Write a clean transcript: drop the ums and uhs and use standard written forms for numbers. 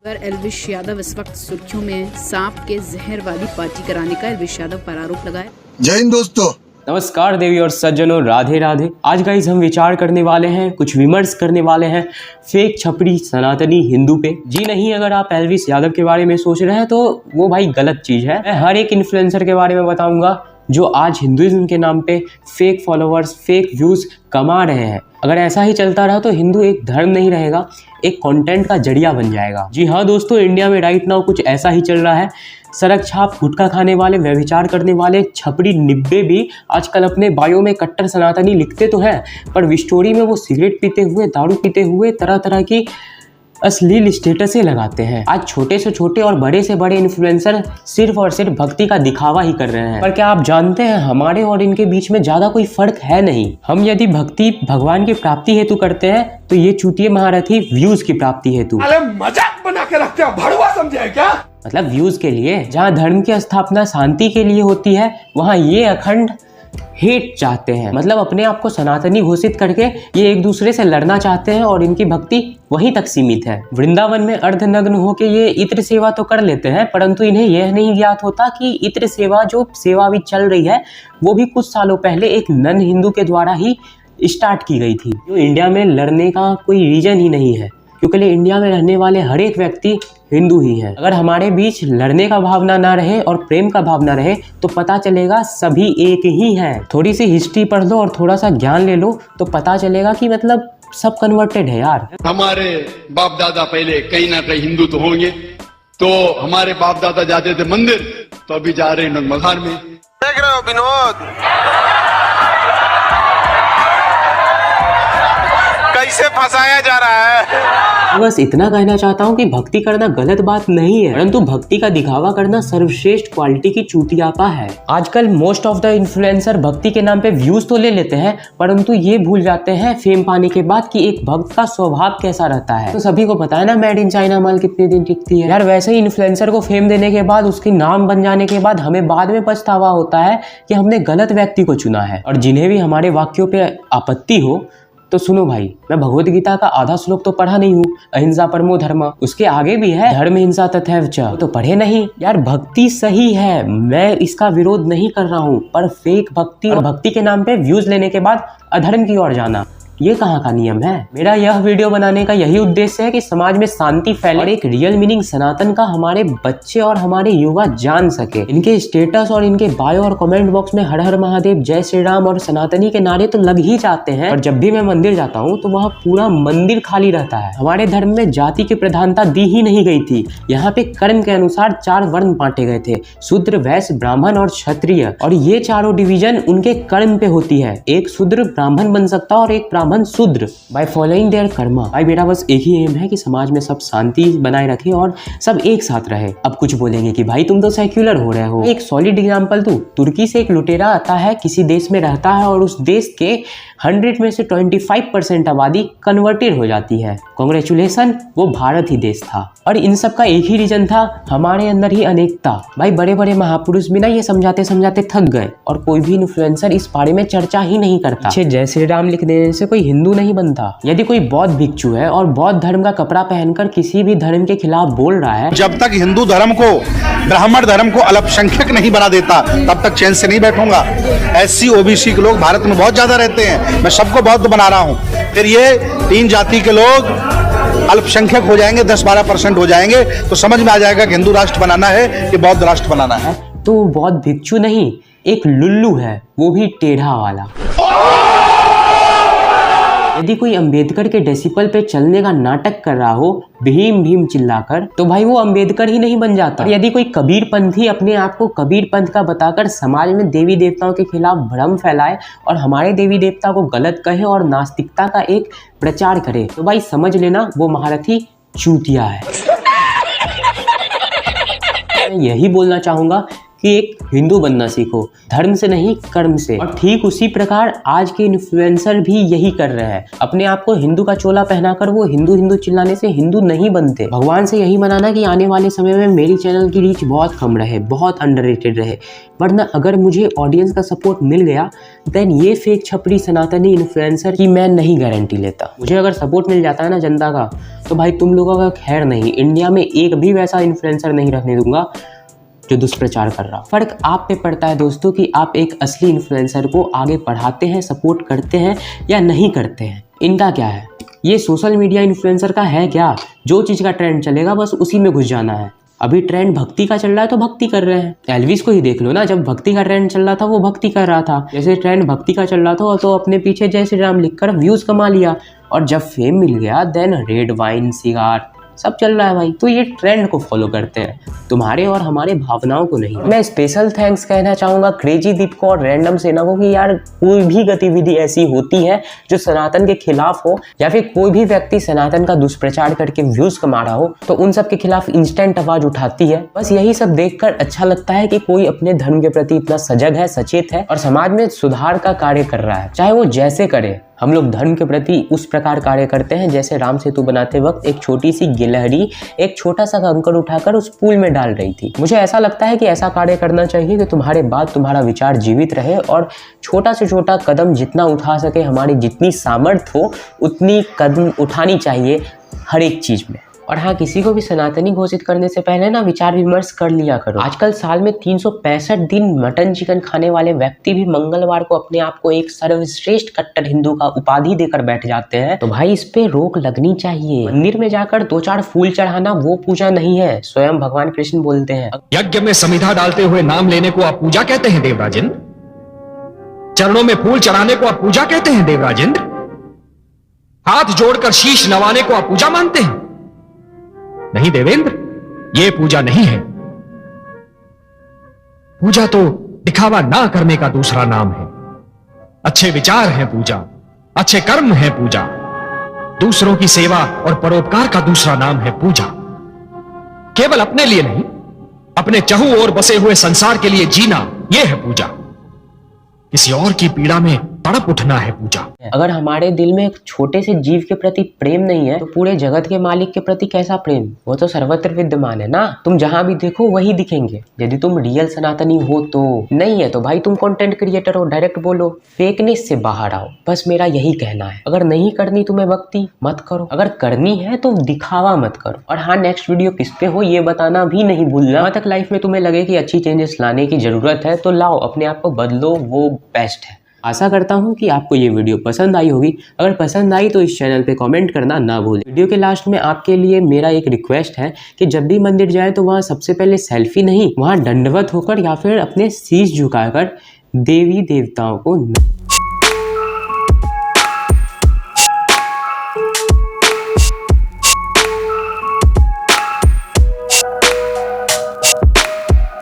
पर एल्विश यादव इस वक्त सुर्खियों में सांप के जहर वाली पार्टी कराने का एल्विश यादव पर आरोप लगाया। जय हिंद दोस्तों। नमस्कार देवी और सज्जनों, राधे राधे। आज गाइस हम विचार करने वाले हैं, कुछ विमर्श करने वाले हैं फेक छपरी सनातनी हिंदू पे। जी नहीं, अगर आप एल्विश यादव के बारे में सोच रहे हैं तो वो भाई गलत चीज़ है। मैं हर एक इन्फ्लुएंसर के बारे में बताऊंगा जो आज हिंदुइज्म के नाम पे फेक फॉलोअर्स, फेक व्यूज़ कमा रहे हैं। अगर ऐसा ही चलता रहा तो हिंदू एक धर्म नहीं रहेगा, एक कंटेंट का जरिया बन जाएगा। जी हाँ दोस्तों, इंडिया में राइट नाउ कुछ ऐसा ही चल रहा है। सड़क छाप, गुटखा खाने वाले, व्यभिचार करने वाले छपरी निब्बे भी आजकल अपने बायो में कट्टर सनातनी लिखते तो हैं, पर स्टोरी में वो सिगरेट पीते हुए, दारू पीते हुए तरह तरह की अश्लील स्टेटसें लगाते हैं। आज छोटे से छोटे और बड़े से बड़े इन्फ्लुएंसर सिर्फ और सिर्फ भक्ति का दिखावा ही कर रहे हैं। पर क्या आप जानते हैं, हमारे और इनके बीच में ज्यादा कोई फर्क है नहीं। हम यदि भक्ति भगवान की प्राप्ति हेतु करते हैं तो ये चूतिए महारथी व्यूज की प्राप्ति हेतु। अरे मजाक बना के रखते हो, भड़वा समझे क्या? मतलब व्यूज के लिए। जहाँ धर्म की स्थापना शांति के लिए होती है, वहाँ ये अखंड हेट चाहते हैं। मतलब अपने आप को सनातनी घोषित करके ये एक दूसरे से लड़ना चाहते हैं और इनकी भक्ति वहीं तक सीमित है। वृंदावन में अर्धनग्न होके ये इत्र सेवा तो कर लेते हैं, परंतु इन्हें यह नहीं ज्ञात होता कि इत्र सेवा, जो सेवा अभी चल रही है, वो भी कुछ सालों पहले एक नन हिंदू के द्वारा ही स्टार्ट की गई थी। जो इंडिया में लड़ने का कोई रीजन ही नहीं है, क्योंकि इंडिया में रहने वाले हर एक व्यक्ति हिंदू ही है। अगर हमारे बीच लड़ने का भावना ना रहे और प्रेम का भावना रहे तो पता चलेगा सभी एक ही हैं। थोड़ी सी हिस्ट्री पढ़ लो और थोड़ा सा ज्ञान ले लो तो पता चलेगा कि मतलब सब कन्वर्टेड है यार। हमारे बाप दादा पहले कहीं ना कहीं हिंदू तो होंगे, तो हमारे बाप दादा जाते थे मंदिर, तो अभी जा रहे हैं मखान में। देख रहे हो विनोद कैसे फंसाया जा रहा है। बस इतना कहना चाहता हूँ कि भक्ति करना गलत बात नहीं है, परंतु भक्ति का दिखावा करना सर्वश्रेष्ठ क्वालिटी की चूतियापा है। आजकल मोस्ट ऑफ द इन्फ्लुएंसर भक्ति के नाम पे व्यूज तो ले लेते हैं, परंतु ये भूल जाते हैं फेम पाने के बाद कि एक भक्त का स्वभाव कैसा रहता है। तो सभी को पता है ना मेड इन चाइना माल कितने दिन टिकती है यार। वैसे ही इन्फ्लुएंसर को फेम देने के बाद, उसकी नाम बन जाने के बाद हमें बाद में पछतावा होता है कि हमने गलत व्यक्ति को चुना है। और जिन्हें भी हमारे वाक्यों पे आपत्ति हो तो सुनो भाई, मैं भगवत गीता का आधा श्लोक तो पढ़ा नहीं हूँ, अहिंसा परमो धर्म, उसके आगे भी है धर्म हिंसा तथैव च, तो पढ़े नहीं यार। भक्ति सही है, मैं इसका विरोध नहीं कर रहा हूँ, पर फेक भक्ति और भक्ति के नाम पे व्यूज लेने के बाद अधर्म की ओर जाना, ये कहाँ का नियम है। मेरा यह वीडियो बनाने का यही उद्देश्य है कि समाज में शांति फैले और एक रियल मीनिंग सनातन का हमारे बच्चे और हमारे युवा जान सके। इनके स्टेटस और इनके बायो और कमेंट बॉक्स में हर हर महादेव, जय श्री राम और सनातनी के नारे तो लग ही जाते हैं, और जब भी मैं मंदिर जाता हूँ तो वहाँ पूरा मंदिर खाली रहता है। हमारे धर्म में जाति की प्रधानता दी ही नहीं गई थी। यहाँ पे कर्म के अनुसार 4 वर्ण बांटे गए थे, शूद्र, वैश्य, ब्राह्मण और क्षत्रिय, और ये चारों डिवीजन उनके कर्म पे होती है। एक शूद्र ब्राह्मण बन सकता और एक शूद्र बाय फॉलोइंग देयर कर्मा। भाई मेरा बस एक ही एम है कि समाज में सब शांति बनाए रखे और सब एक साथ रहे। अब कुछ बोलेंगे कि भाई तुम तो सेक्युलर हो रहे हो। एक सॉलिड एग्जांपल दूं, तुर्की से एक लुटेरा आता है, किसी देश में रहता है और उस देश के 100 में से 25% आबादी कन्वर्टेड हो जाती है। कांग्रेचुलेशन, वो भारत ही देश था। और इन सब का एक ही रीजन था, हमारे अंदर ही अनेकता। भाई बड़े बड़े महापुरुष भी ना ये समझाते समझाते थक गए और कोई भी इन्फ्लुएंसर इस बारे में चर्चा ही नहीं करता। जय श्री राम लिख देने से कोई हिंदू नहीं बनता। यदि कोई बौद्ध भिक्षु है और बौद्ध धर्म का कपड़ा पहनकर किसी भी धर्म के खिलाफ बोल रहा है, जब तक हिंदू धर्म को, ब्राह्मण धर्म को अल्पसंख्यक नहीं बना देता तब तक चैन से नहीं बैठूंगा। SC OBC के लोग भारत में बहुत ज्यादा रहते हैं, मैं सबको बौद्ध बना रहा हूँ, फिर ये 3 जाति के लोग अल्पसंख्यक हो जाएंगे, 10-12% हो जाएंगे, तो समझ में आ जाएगा कि हिंदू राष्ट्र बनाना है कि बौद्ध राष्ट्र बनाना है। तो वो बौद्ध भिक्षु नहीं, एक लुल्लू है, वो भी टेढ़ा वाला। यदि कोई अंबेडकर के डेसिबल पे चलने का नाटक कर रहा हो भीम भीम चिल्लाकर, तो भाई वो अंबेडकर ही नहीं बन जाता। और यदि कोई कबीर पंथी अपने आप को कबीर पंथ का बताकर समाज में देवी देवताओं के खिलाफ भ्रम फैलाए और हमारे देवी देवता को गलत कहे और नास्तिकता का एक प्रचार करे, तो भाई समझ लेना वो महारथी चूतिया है। मैं यही बोलना चाहूंगा कि कि एक हिंदू बनना सीखो, धर्म से नहीं कर्म से। और ठीक उसी प्रकार आज के इन्फ्लुएंसर भी यही कर रहे हैं। अपने आप को हिंदू का चोला पहनाकर वो हिंदू हिंदू चिल्लाने से हिंदू नहीं बनते। भगवान से यही मनाना कि आने वाले समय में मेरी चैनल की रीच बहुत कम रहे, बहुत अंडररेटेड रहे, वरना अगर मुझे ऑडियंस का सपोर्ट मिल गया देन ये फेक छपरी सनातनी इन्फ्लुएंसर की मैं नहीं गारंटी लेता। मुझे अगर सपोर्ट मिल जाता है ना जनता का, तो भाई तुम लोगों का खैर नहीं, इंडिया में एक भी वैसा इन्फ्लुएंसर नहीं रखने दूंगा जो दुष्प्रचार कर रहा। फर्क आप पे पड़ता है दोस्तों कि आप एक असली इन्फ्लुएंसर को आगे बढ़ाते हैं, सपोर्ट करते हैं या नहीं करते हैं। इनका क्या है, ये सोशल मीडिया इन्फ्लुएंसर का है क्या, जो चीज़ का ट्रेंड चलेगा बस उसी में घुस जाना है। अभी ट्रेंड भक्ति का चल रहा है तो भक्ति कर रहे हैं। एल्विस को ही देख लो ना, जब भक्ति का ट्रेंड चल रहा था वो भक्ति कर रहा था। जैसे ट्रेंड भक्ति का चल रहा था तो अपने पीछे जय श्री राम लिखकर व्यूज कमा लिया, और जब फेम मिल गया देन रेड वाइन सिगार सब चल रहा है भाई। तो ये ट्रेंड को फॉलो करते हैं, तुम्हारे और हमारे भावनाओं को नहीं। मैं स्पेशल थैंक्स कहना चाहूँगा क्रेजी दीप को और रैंडम सेना को कि यार कोई भी गतिविधि ऐसी होती है जो सनातन के खिलाफ हो, या फिर कोई भी व्यक्ति सनातन का दुष्प्रचार करके व्यूज कमा रहा हो, तो उन सब के खिलाफ इंस्टेंट आवाज उठाती है। बस यही सब देखकर अच्छा लगता है कि कोई अपने धर्म के प्रति इतना सजग है, सचेत है और समाज में सुधार का कार्य कर रहा है, चाहे वो जैसे करे। हम लोग धर्म के प्रति उस प्रकार कार्य करते हैं जैसे राम सेतु बनाते वक्त एक छोटी सी गिलहरी एक छोटा सा कंकड़ उठाकर उस पुल में डाल रही थी। मुझे ऐसा लगता है कि ऐसा कार्य करना चाहिए कि तुम्हारे बाद तुम्हारा विचार जीवित रहे, और छोटा से छोटा कदम जितना उठा सके, हमारी जितनी सामर्थ्य हो उतनी कदम उठानी चाहिए हर एक चीज में। और हाँ, किसी को भी सनातनी घोषित करने से पहले ना विचार विमर्श कर लिया करो। आजकल साल में 365 दिन मटन चिकन खाने वाले व्यक्ति भी मंगलवार को अपने आप को एक सर्वश्रेष्ठ कट्टर हिंदू का उपाधि देकर बैठ जाते हैं। तो भाई इस पे रोक लगनी चाहिए। मंदिर में जाकर 2-4 फूल चढ़ाना वो पूजा नहीं है, स्वयं भगवान कृष्ण बोलते हैं। यज्ञ में समिधा डालते हुए नाम लेने को आप पूजा कहते हैं देवराजेंद्र? चरणों में फूल चढ़ाने को आप पूजा कहते हैं देवराजेंद्र? हाथ जोड़कर शीश नवाने को आप पूजा मानते हैं? नहीं देवेंद्र, ये पूजा नहीं है। पूजा तो दिखावा ना करने का दूसरा नाम है। अच्छे विचार है पूजा, अच्छे कर्म है पूजा, दूसरों की सेवा और परोपकार का दूसरा नाम है पूजा। केवल अपने लिए नहीं, अपने चहु ओर बसे हुए संसार के लिए जीना, यह है पूजा। किसी और की पीड़ा में तड़प उठना है पूजा। अगर हमारे दिल में एक छोटे से जीव के प्रति प्रेम नहीं है तो पूरे जगत के मालिक के प्रति कैसा प्रेम? वो तो सर्वत्र विद्यमान है ना, तुम जहां भी देखो वही दिखेंगे। यदि तुम रियल सनातनी हो तो। नहीं है तो भाई तुम कंटेंट क्रिएटर हो, डायरेक्ट बोलो, फेकनेस से बाहर आओ। बस मेरा यही कहना है। अगर नहीं करनी तुम्हें भक्ति, मत करो। अगर करनी है तो दिखावा मत करो। और हाँ, नेक्स्ट वीडियो किस पे हो ये बताना भी नहीं भूलना। जहाँ तक लाइफ में तुम्हें लगे कि अच्छी चेंजेस लाने की जरूरत है तो लाओ, अपने आप को बदलो, वो बेस्ट है। आशा करता हूँ कि आपको ये वीडियो पसंद आई होगी। अगर पसंद आई तो इस चैनल पे कमेंट करना ना भूलें। वीडियो के लास्ट में आपके लिए मेरा एक रिक्वेस्ट है कि जब भी मंदिर जाए तो वहाँ सबसे पहले सेल्फी नहीं, वहाँ दंडवत होकर या फिर अपने शीश झुकाकर देवी देवताओं को